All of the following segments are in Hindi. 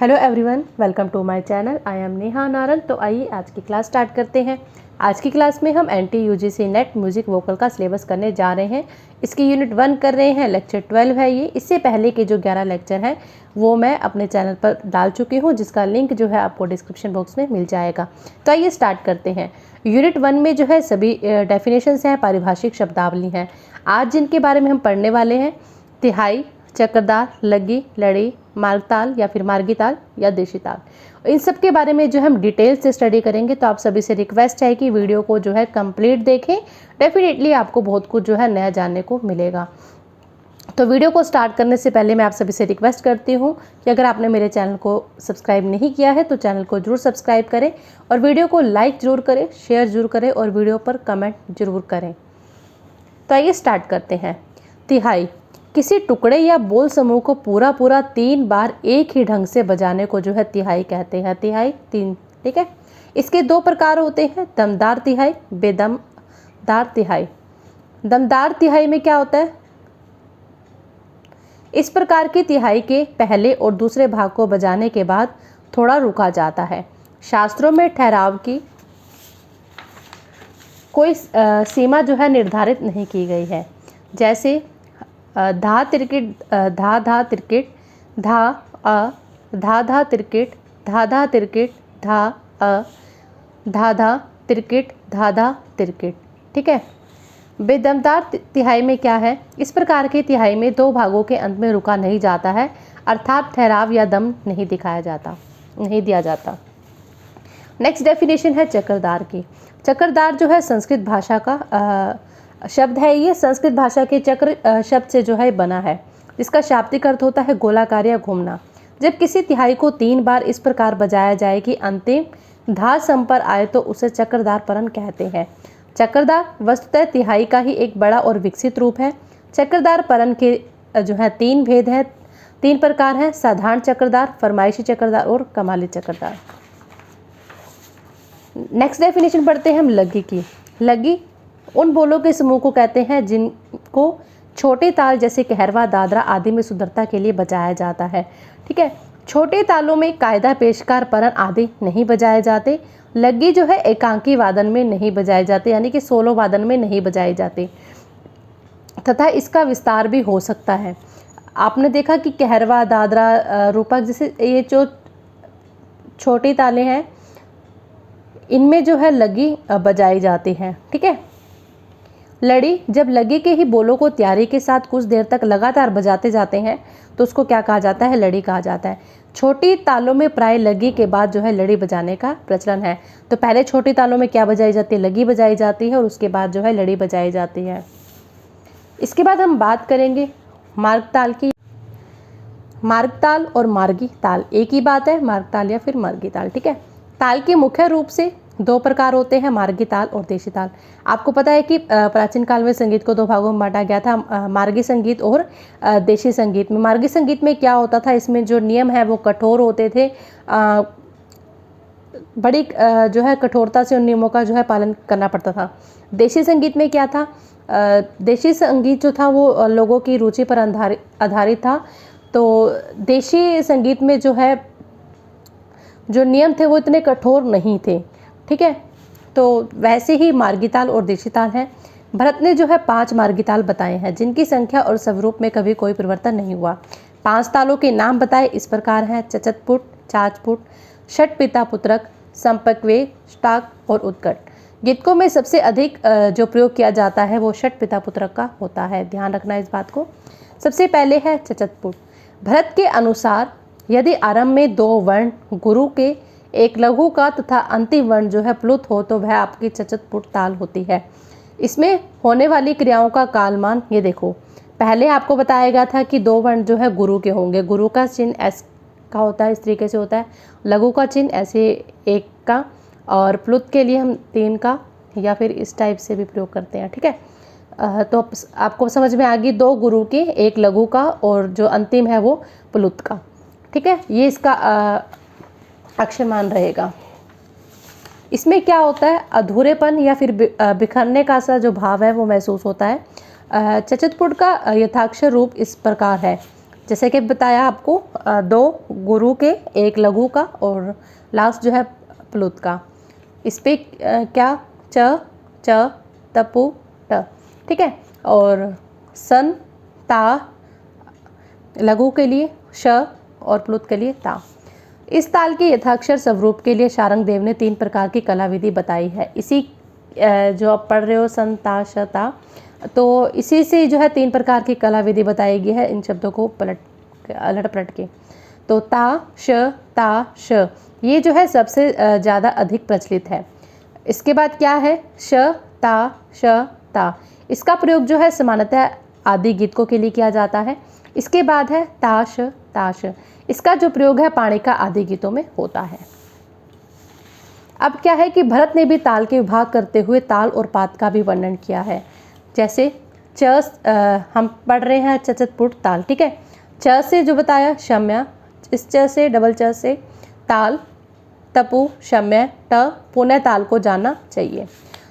Hello everyone, welcome to my channel. I am Neha Narang. तो आइए आज की क्लास स्टार्ट करते हैं। आज की क्लास में हम NT-UGC नेट म्यूजिक वोकल का सिलेबस करने जा रहे हैं। इसकी यूनिट 1 कर रहे हैं, लेक्चर 12 है ये। इससे पहले के जो 11 लेक्चर हैं वो मैं अपने चैनल पर डाल चुकी हूँ, जिसका लिंक जो है आपको डिस्क्रिप्शन बॉक्स में मिल जाएगा। तो आइए स्टार्ट करते हैं। यूनिट 1 में जो है सभी डेफिनेशंस हैं, पारिभाषिक शब्दावली हैं। आज जिनके बारे में हम पढ़ने वाले हैं, तिहाई, चक्रदार, लग्गी, लड़ी, मार्गताल या फिर मार्गी ताल या देशी ताल, इन सब के बारे में जो हम डिटेल से स्टडी करेंगे। तो आप सभी से रिक्वेस्ट है कि वीडियो को जो है कंप्लीट देखें। डेफिनेटली आपको बहुत कुछ जो है नया जानने को मिलेगा। तो वीडियो को स्टार्ट करने से पहले मैं आप सभी से रिक्वेस्ट करती हूँ कि अगर आपने मेरे चैनल को सब्सक्राइब नहीं किया है तो चैनल को जरूर सब्सक्राइब करें और वीडियो को लाइक ज़रूर करें, शेयर ज़रूर करें और वीडियो पर कमेंट ज़रूर करें। तो आइए स्टार्ट करते हैं। तिहाई, किसी टुकड़े या बोल समूह को पूरा 3 बार एक ही ढंग से बजाने को जो है तिहाई कहते हैं। तिहाई 3, ठीक है। इसके 2 प्रकार होते हैं, दमदार तिहाई, बेदमदार तिहाई। दमदार तिहाई में क्या होता है? इस प्रकार की तिहाई के पहले और दूसरे भाग को बजाने के बाद थोड़ा रुका जाता है। शास्त्रों में ठहराव की कोई सीमा जो है निर्धारित नहीं की गई है। जैसे धा तिरकिट, धा धा तिरकिट, धा अ, धा धा तिरकिट, धा धा तिरकिट, धा अ, धा धा तिरकिट, धा धा तिरकिट, ठीक है। बेदमदार तिहाई में क्या है? इस प्रकार की तिहाई में 2 भागों के अंत में रुका नहीं जाता है, अर्थात ठहराव या दम नहीं दिया जाता। नेक्स्ट डेफिनेशन है चक्रदार की। चक्रदार जो है संस्कृत भाषा का शब्द है। ये संस्कृत भाषा के चक्र शब्द से जो है बना है, जिसका शाब्दिक अर्थ होता है गोलाकार या घूमना। जब किसी तिहाई को 3 बार इस प्रकार बजाया जाए कि अंतिम धा सम पर आए तो उसे चक्रदार परन कहते हैं। चक्रदार वस्तुतः तिहाई का ही एक बड़ा और विकसित रूप है। चक्रदार परन के जो है 3 भेद हैं, 3 प्रकार हैं, साधारण चक्रदार, फरमाइशी चक्रदार और कमाली चक्रदार। नेक्स्ट डेफिनेशन पढ़ते हैं हम लग्गी की। लग्गी उन बोलों के समूह को कहते हैं जिनको छोटे ताल जैसे कहरवा, दादरा आदि में सुंदरता के लिए बजाया जाता है, ठीक है। छोटे तालों में कायदा, पेशकार, परन आदि नहीं बजाए जाते। लग्गी जो है एकांकी वादन में नहीं बजाए जाते, यानी कि सोलो वादन में नहीं बजाए जाते, तथा इसका विस्तार भी हो सकता है। आपने देखा कि कहरवा, दादरा, रूपक जैसे ये जो छोटी तालें हैं, इनमें जो है लग्गी बजाई जाती हैं, ठीक है। लड़ी, जब लग्गी के ही बोलों को तैयारी के साथ कुछ देर तक लगातार बजाते जाते हैं तो उसको क्या कहा जाता है? लड़ी कहा जाता है। छोटी तालों में प्राय लग्गी के बाद जो है लड़ी बजाने का प्रचलन है। तो पहले छोटी तालों में क्या बजाई जाती है? लग्गी बजाई जाती है और उसके बाद जो है लड़ी बजाई जाती है। इसके बाद हम बात करेंगे मार्गताल की। मार्गताल और मार्गी ताल एक ही बात है, मार्गताल या फिर मार्गी ताल, ठीक है। ताल के मुख्य रूप से 2 प्रकार होते हैं, मार्गी ताल और देशी ताल। आपको पता है कि प्राचीन काल में संगीत को 2 भागों में बांटा गया था, मार्गी संगीत और देशी संगीत में। मार्गी संगीत में क्या होता था? इसमें जो नियम है वो कठोर होते थे, बड़ी जो है कठोरता से उन नियमों का जो है पालन करना पड़ता था। देशी संगीत में क्या था? देशी संगीत जो था वो लोगों की रुचि पर आधारित था। तो देशी संगीत में जो है जो नियम थे वो इतने कठोर नहीं थे, ठीक है। तो वैसे ही मार्गी ताल और देशी ताल हैं। भरत ने जो है 5 मार्गी ताल बताए हैं, जिनकी संख्या और स्वरूप में कभी कोई परिवर्तन नहीं हुआ। 5 तालों के नाम बताए इस प्रकार हैं: चचतपुट, चाचपुट, षटपिता पुत्रक, संपकवे, स्टाक और उत्कट। गीतकों में सबसे अधिक जो प्रयोग किया जाता है वो षटपिता पुत्रक का होता है, ध्यान रखना इस बात को। सबसे पहले है चचतपुट। भरत के अनुसार यदि आरंभ में 2 वर्ण गुरु के, एक लघु का तथा अंतिम वर्ण जो है प्लुत हो तो वह आपकी चचतपुट ताल होती है। इसमें होने वाली क्रियाओं का कालमान ये देखो, पहले आपको बताया गया था कि 2 वर्ण जो है गुरु के होंगे। गुरु का चिन्ह एस का होता है, इस तरीके से होता है। लघु का चिन्ह ऐसे 1 का, और प्लुत के लिए हम 3 का या फिर इस टाइप से भी प्रयोग करते हैं, ठीक है। तो आपको समझ में आ गई, 2 गुरु के, 1 लघु का और जो अंतिम है वो प्लुत का, ठीक है। ये इसका अक्षरमान रहेगा। इसमें क्या होता है? अधूरेपन या फिर बिखरने का सा जो भाव है वो महसूस होता है। चचतपुट का यथाक्षर रूप इस प्रकार है: जैसे कि बताया आपको, 2 गुरु के, 1 लघु का और लास्ट जो है प्लुत का। इस पे क्या, च, च, तपु, ट, ठीक है। और सन, ता लघु के लिए, श और प्लुत के लिए ता। इस ताल के यथाक्षर स्वरूप के लिए शारंग देव ने 3 प्रकार की कला विधि बताई है। इसी जो आप पढ़ रहे हो सन, ता, श, ता, तो इसी से जो है 3 प्रकार की कला विधि बताई गई है इन शब्दों को अलट पलट के। तो ता, श ये जो है सबसे ज़्यादा अधिक प्रचलित है। इसके बाद क्या है, श, ता। इसका प्रयोग जो है सामान्यतः आदि गीतकों के लिए किया जाता है। इसके बाद है ताश। इसका जो प्रयोग है पाणी का आदि गीतों में होता है। अब क्या है कि भरत ने भी ताल के विभाग करते हुए ताल और पात का भी वर्णन किया है। जैसे हम पढ़ रहे हैं चचतपुट ताल, ठीक है। च से जो बताया शम्य, इस च से डबल च से ताल, तपु, शम्य, ट, पुनः ताल को जानना चाहिए।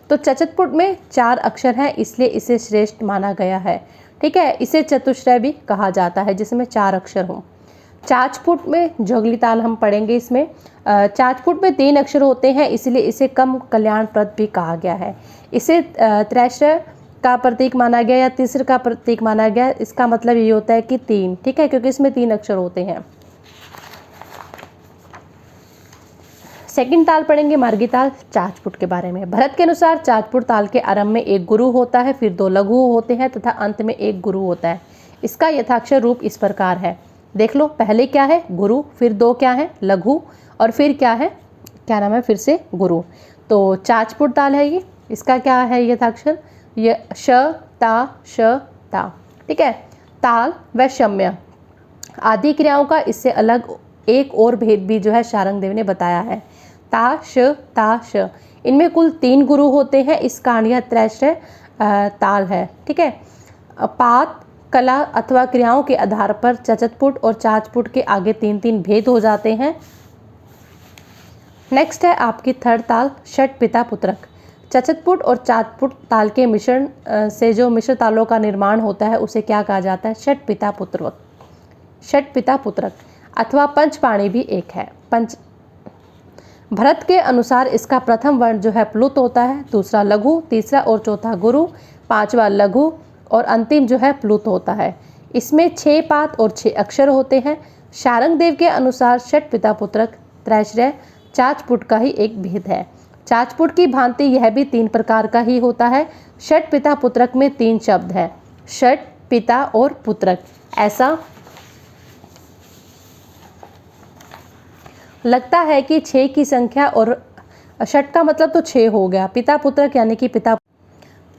तो चचतपुट में 4 अक्षर हैं, इसलिए इसे श्रेष्ठ माना गया है, ठीक है। इसे चतुश्रय भी कहा जाता है जिसमें 4 अक्षर हों। चाचपुट में जोगली ताल हम पढ़ेंगे। इसमें चाचपुट में 3 अक्षर होते हैं, इसलिए इसे कम कल्याणप्रद भी कहा गया है। इसे त्रैश्रय का प्रतीक माना गया या तीसरे का प्रतीक माना गया। इसका मतलब ये होता है कि 3, ठीक है, क्योंकि इसमें 3 अक्षर होते हैं। सेकंड ताल पढ़ेंगे मार्गी ताल, चाचपुट के बारे में। भरत के अनुसार चाचपुट ताल के आरंभ में 1 गुरु होता है, फिर 2 लघु होते हैं तथा अंत में 1 गुरु होता है। इसका यथाक्षर रूप इस प्रकार है, देख लो। पहले क्या है, गुरु, फिर 2 क्या है, लघु, और फिर क्या है, क्या नाम है, फिर से गुरु। तो चाचपुट ताल है ये। इसका क्या है यथाक्षर, ये श, ता, ठीक है। ताल व शम्य आदि क्रियाओं का इससे अलग एक और भेद भी जो है शारंग देव ने बताया है। ता श इनमें कुल 3 गुरु होते हैं। इस कारण यह त्रैश्रय ताल है, ठीक है। पात कला अथवा क्रियाओं के आधार पर चचतपुट और चाचपुट के आगे 3-3 भेद हो जाते हैं। नेक्स्ट है आपकी थर्ड ताल, षट पिता पुत्रक। चचतपुट और चाचपुट ताल के मिश्रण से जो मिश्र तालों का निर्माण होता है उसे क्या कहा जाता है, षट पिता पुत्रक अथवा पंचपाणी भी एक है। भरत के अनुसार इसका प्रथम वर्ण जो है प्लुत होता है, दूसरा लघु, तीसरा और चौथा गुरु, 5वां लघु और अंतिम जो है प्लुत होता है। इसमें 6 पात और 6 अक्षर होते हैं। शारंग देव के अनुसार षट पिता पुत्रक त्रैश्रय चाचपुट का ही एक भेद है। चाचपुट की भांति यह भी 3 प्रकार का ही होता है। षट पिता पुत्रक में 3 शब्द हैं, षट, पिता और पुत्रक। ऐसा लगता है कि 6 की संख्या और षट का मतलब तो 6 हो गया। पिता पुत्रक यानी कि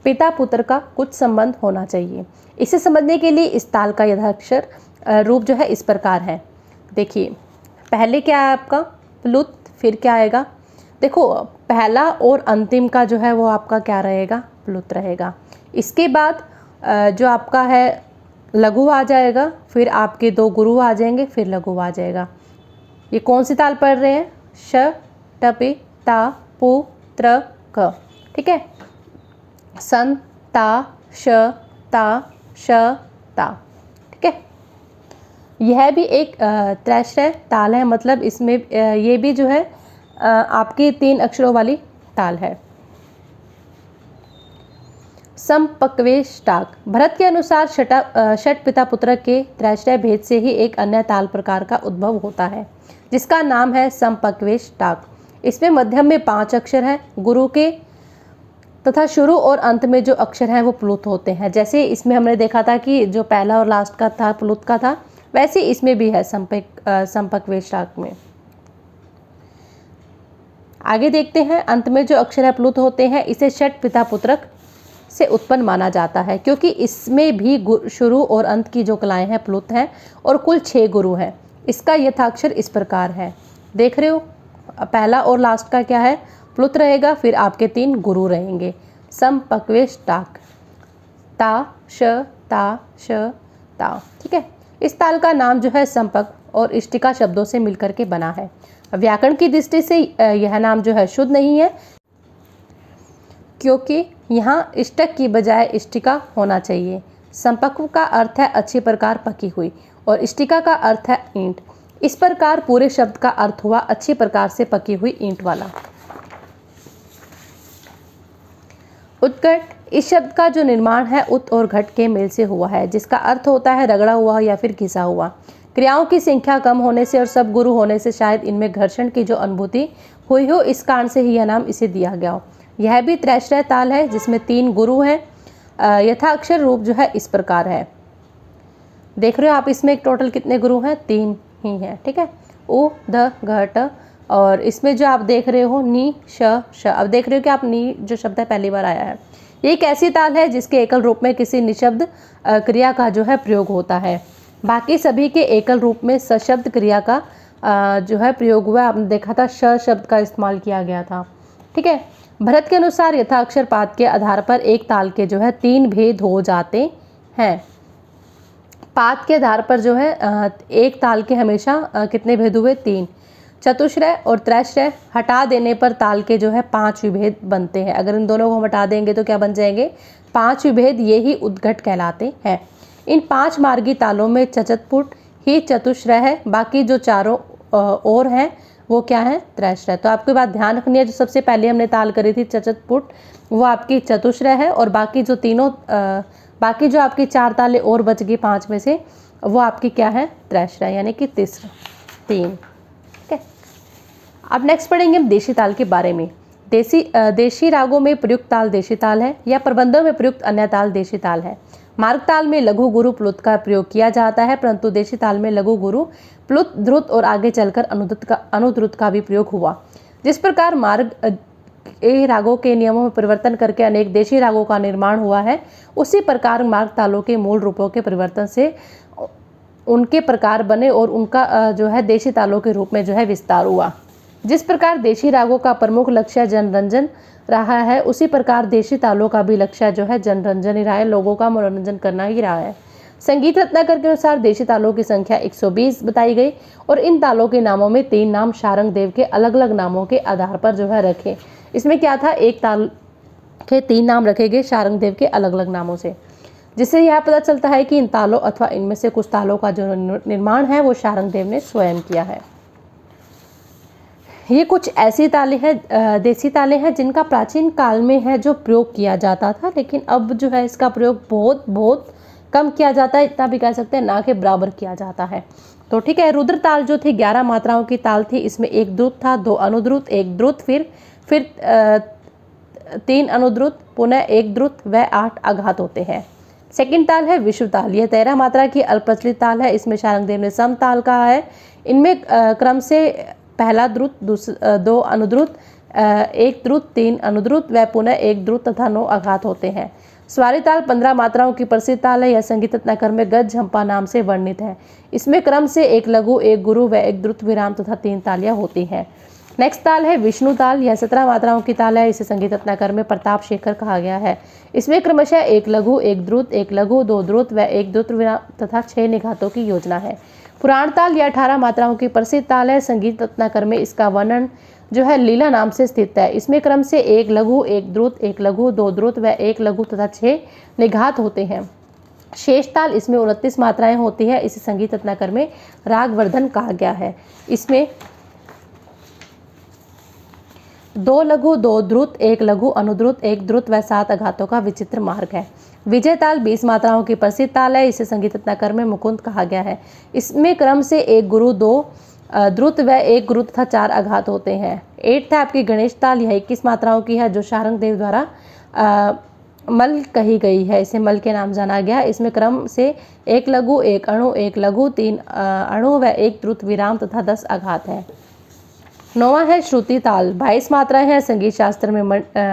पिता पुत्र का कुछ संबंध होना चाहिए। इसे समझने के लिए इस ताल का यथाक्षर रूप जो है इस प्रकार है। देखिए, पहले क्या है आपका प्लुत, फिर क्या आएगा, देखो पहला और अंतिम का जो है वो आपका क्या रहेगा, प्लुत रहेगा। इसके बाद जो आपका है लघु आ जाएगा, फिर आपके 2 गुरु आ जाएंगे, फिर लघु आ जाएगा। ये कौन सी ताल पढ़ रहे हैं, श, टपि, ता, पु, त्र, क, ठीक है। सन, ता, श, ता, ठीक है। यह भी एक त्रैश्रय ताल है, मतलब इसमें ये भी जो है आपकी 3 अक्षरों वाली ताल है। संपक्वेष्टाक। भरत के अनुसार षट पिता पुत्र के त्रैश्रय भेद से ही एक अन्य ताल प्रकार का उद्भव होता है जिसका नाम है संपक्वेष्टाक। इसमें मध्यम में 5 अक्षर हैं, गुरु के तथा शुरू और अंत में जो अक्षर हैं वो प्लुत होते हैं। जैसे इसमें हमने देखा था कि जो पहला और लास्ट का था प्लुत का था, वैसे इसमें भी है संपक्वेष्टाक में। आगे देखते हैं, अंत में जो अक्षर है प्लुत होते हैं। इसे षट पिता पुत्रक से उत्पन्न माना जाता है क्योंकि इसमें भी शुरू और अंत की जो कलाएं हैं प्लुत हैं और कुल 6 गुरु हैं। इसका यथाक्षर इस प्रकार है, देख रहे हो, पहला और लास्ट का क्या है, प्लुत रहेगा, फिर आपके 3 गुरु रहेंगे। संपक्वेष्टाक, ता श ता, ठीक है। इस ताल का नाम जो है संपक और इष्टिका शब्दों से मिलकर के बना है। व्याकरण की दृष्टि से यह नाम जो है शुद्ध नहीं है क्योंकि यहाँ इष्टक की बजाय इष्टिका होना चाहिए। संपक्व का अर्थ है अच्छी प्रकार पकी हुई और इष्टिका का अर्थ है ईंट। इस प्रकार पूरे शब्द का अर्थ हुआ अच्छी प्रकार से पकी हुई ईंट वाला। उत्कट, इस शब्द का जो निर्माण है उत और घट के मेल से हुआ है, जिसका अर्थ होता है रगड़ा हुआ या फिर घिसा हुआ। क्रियाओं की संख्या कम होने से और सब गुरु होने से शायद इनमें घर्षण की जो अनुभूति हुई हो, इस कारण से ही यह नाम इसे दिया गया हो। यह भी त्रैश्रय ताल है जिसमें 3 गुरु हैं। यथाक्षर रूप जो है इस प्रकार है, देख रहे हो आप, इसमें एक टोटल कितने गुरु हैं? 3 ही हैं, ठीक है। उ ध घ ट, और इसमें जो आप देख रहे हो नी श श, अब देख रहे हो कि आप नी जो शब्द है पहली बार आया है। ये एक ऐसी ताल है जिसके एकल रूप में किसी निशब्द क्रिया का जो है प्रयोग होता है। बाकी सभी के एकल रूप में सशब्द क्रिया का जो है प्रयोग हुआ। आपने देखा था श शब्द का इस्तेमाल किया गया था, ठीक है। भरत के अनुसार यथाक्षर पाद के आधार पर एक ताल के जो है 3 भेद हो जाते हैं। पाद के आधार पर जो है एक ताल के हमेशा कितने भेद हुए? 3। चतुश्रय और त्रैश्रय हटा देने पर ताल के जो है 5 विभेद बनते हैं। अगर इन दोनों को हम हटा देंगे तो क्या बन जाएंगे? 5 विभेद, ये ही उद्घट कहलाते हैं। इन 5 मार्गी तालों में चतुष्पुट ही चतुश्रय है, बाकी जो चारों और हैं वो क्या है? त्रैश्रय। तो आपकी बात ध्यान रखनी है, जो सबसे पहले हमने ताल करी थी चतुष्पुट, वो आपकी चतुश्रय है, और बाकी जो तीनों बाकी जो आपकी 4 तालें और बच गई 5 में से, वो आपकी क्या है? त्रैश्रय, यानी कि 3। ठीक है। अब नेक्स्ट पढ़ेंगे हम देशी ताल के बारे में। देशी रागों में प्रयुक्त ताल देशी ताल है, या प्रबंधों में प्रयुक्त अन्य ताल देशी ताल है। मार्ग ताल में लघु गुरु प्लुत का प्रयोग किया जाता है, परंतु देशी ताल में लघु गुरु प्लुत ध्रुत और आगे चलकर अनुद्रुत का भी प्रयोग हुआ। जिस प्रकार मार्ग रागों के नियमों में परिवर्तन करके अनेक देशी रागों का निर्माण हुआ है, उसी प्रकार मार्ग तालों के मूल रूपों के परिवर्तन से उनके प्रकार बने और उनका जो है देशी तालों के रूप में जो है विस्तार हुआ। जिस प्रकार देशी रागों का प्रमुख लक्ष्य जनरंजन रहा है, उसी प्रकार देशी तालों का भी लक्ष्य जो है जनरंजन ही रहा है, लोगों का मनोरंजन करना ही रहा है। संगीत रत्नाकर के अनुसार देशी तालों की संख्या 120 बताई गई, और इन तालों के नामों में 3 नाम शारंग देव के अलग अलग नामों के आधार पर जो है रखे। इसमें क्या था? एक ताल के 3 नाम रखे गए शारंग देव के अलग अलग नामों से, जिससे यह पता चलता है कि इन तालों अथवा इनमें से कुछ तालों का जो निर्माण है वो शारंग देव ने स्वयं किया है। ये कुछ ऐसी तालें हैं, देसी तालें हैं, जिनका प्राचीन काल में है जो प्रयोग किया जाता था, लेकिन अब जो है इसका प्रयोग बहुत बहुत कम किया जाता है, इतना भी कह सकते हैं, ना के बराबर किया जाता है। तो ठीक है। रुद्र ताल जो थी 11 मात्राओं की ताल थी। इसमें 1 द्रुत था, 2 अनुद्रुत, 1 द्रुत, फिर 3 अनुद्रुत, पुनः 1 द्रुत व 8 आघात होते हैं। सेकंड ताल है विश्व ताल। यह 13 मात्रा की अल्पप्रचलित ताल है। इसमें शारंग देव ने सम ताल कहा है। इनमें क्रम से पहला द्रुत, 2 अनुद्रुत, 1 द्रुत, 3 अनुद्रुत व पुनः 1 द्रुत तथा 9 आघात होते हैं। स्वारी ताल 15 मात्राओं की प्रसिद्ध ताल है। यह संगीत रत्नाकर में गज झंपा नाम से वर्णित है। इसमें क्रम से 1 लघु, 1 गुरु व 1 द्रुत विराम तथा 3 तालियां होती हैं। नेक्स्ट ताल है विष्णु ताल। यह 17 मात्राओं की ताल है। इसे संगीत रत्नाकर में प्रताप शेखर कहा गया है। इसमें क्रमशः 1 लघु, 1 द्रुत, 1 लघु, 2 द्रुत व 1 द्रुत विराम तथा 6 निघातों की योजना है। पुराण ताल यह 18 मात्राओं की प्रसिद्ध ताल है। संगीत रत्नाकर में इसका वर्णन जो है लीला नाम से स्थित है। इसमें क्रम से 1 लघु, 1 द्रुत, 1 लघु, 2 द्रुत व 1 लघु तथा 6 निघात होते हैं। शेष ताल इसमें 29 मात्राएं होती है। इसे संगीत रत्नाकर में रागवर्धन कहा गया है। इसमें 2 लघु, 2 द्रुत, 1 लघु, अनुद्रुत, 1 द्रुत व 7 आघातों का विचित्र मार्ग है। विजय ताल 20 मात्राओं की प्रसिद्ध ताल है। इसे संगीत रत्नाकर में मुकुंद कहा गया है। इसमें क्रम से 1 गुरु, 2 द्रुत व 1 गुरु तथा 4 आघात होते हैं। 8th है आपकी गणेश ताल। यह 21 मात्राओं की है, जो शारंग देव द्वारा मल कही गई है। इसे मल के नाम जाना गया। इसमें क्रम से 1 लघु, 1 अणु, 1 लघु, 3 अणु व 1 द्रुत विराम तथा 10 आघात है। 9वां है श्रुति ताल। 22 मात्राएं हैं। संगीत शास्त्र में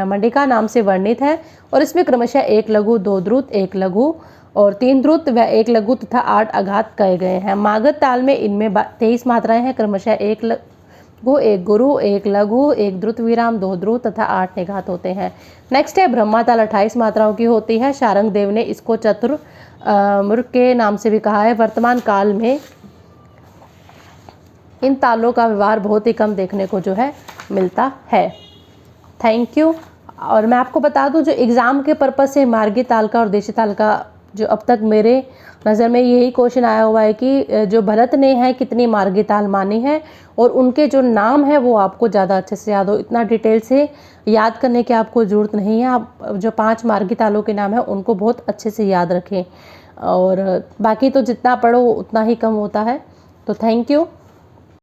मंडिका नाम से वर्णित है, और इसमें क्रमशः 1 लघु, 2 द्रुत, 1 लघु और 3 द्रुत व 1 लघु तथा 8 आघात कहे गए हैं। मागध ताल में इनमें 23 मात्राएं हैं। क्रमशः 1 लघु, 1 गुरु, 1 लघु, 1 द्रुत विराम, 2 द्रुत तथा 8 निघात होते हैं। नेक्स्ट है ब्रह्मा ताल। 28 मात्राओं की होती है। शारंग देव ने इसको चतुर्मुख के नाम से भी कहा है। वर्तमान काल में इन तालों का व्यवहार बहुत ही कम देखने को जो है मिलता है। Thank you. और मैं आपको बता दूं, जो एग्ज़ाम के पर्पज़ से मार्गी ताल का और देशी ताल का जो अब तक मेरे नज़र में यही क्वेश्चन आया हुआ है कि जो भरत ने है कितनी मार्गिताल मानी है, और उनके जो नाम है वो आपको ज़्यादा अच्छे से याद हो। इतना डिटेल से याद करने की आपको ज़रूरत नहीं है। आप जो 5 मार्गितालों के नाम है उनको बहुत अच्छे से याद रखें, और बाकी तो जितना पढ़ो उतना ही कम होता है। तो थैंक यू।